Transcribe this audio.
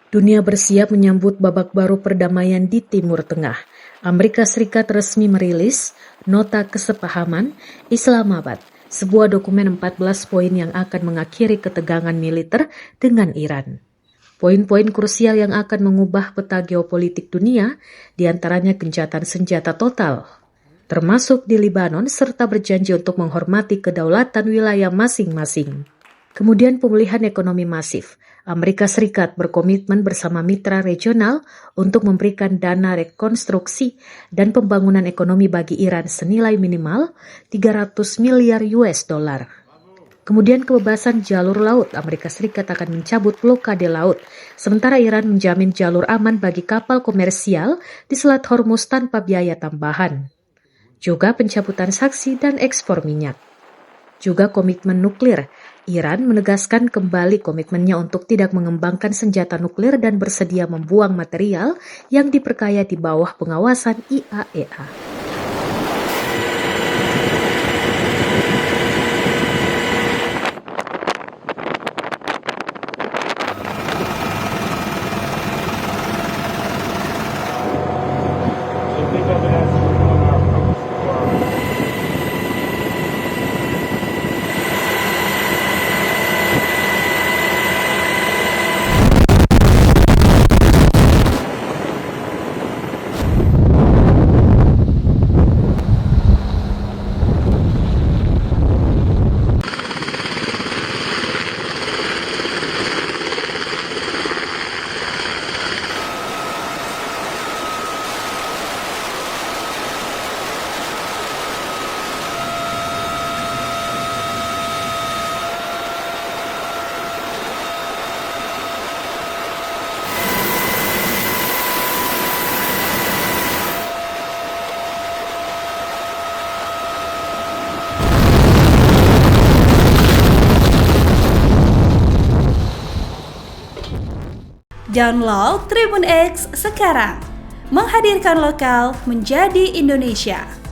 Dunia bersiap menyambut babak baru perdamaian di Timur Tengah. Amerika Serikat resmi merilis Nota Kesepahaman Islamabad, sebuah dokumen 14 poin yang akan mengakhiri ketegangan militer dengan Iran. Poin-poin krusial yang akan mengubah peta geopolitik dunia, diantaranya gencatan senjata total, termasuk di Lebanon, serta berjanji untuk menghormati kedaulatan wilayah masing-masing. Kemudian pemulihan ekonomi masif. Amerika Serikat berkomitmen bersama mitra regional untuk memberikan dana rekonstruksi dan pembangunan ekonomi bagi Iran senilai minimal 300 miliar US dollar. Kemudian kebebasan jalur laut. Amerika Serikat akan mencabut blokade laut, sementara Iran menjamin jalur aman bagi kapal komersial di Selat Hormuz tanpa biaya tambahan. Juga pencabutan sanksi dan ekspor minyak. Juga komitmen nuklir. Iran menegaskan kembali komitmennya untuk tidak mengembangkan senjata nuklir dan bersedia membuang material yang diperkaya di bawah pengawasan IAEA. Download Tribun X sekarang, menghadirkan lokal menjadi Indonesia.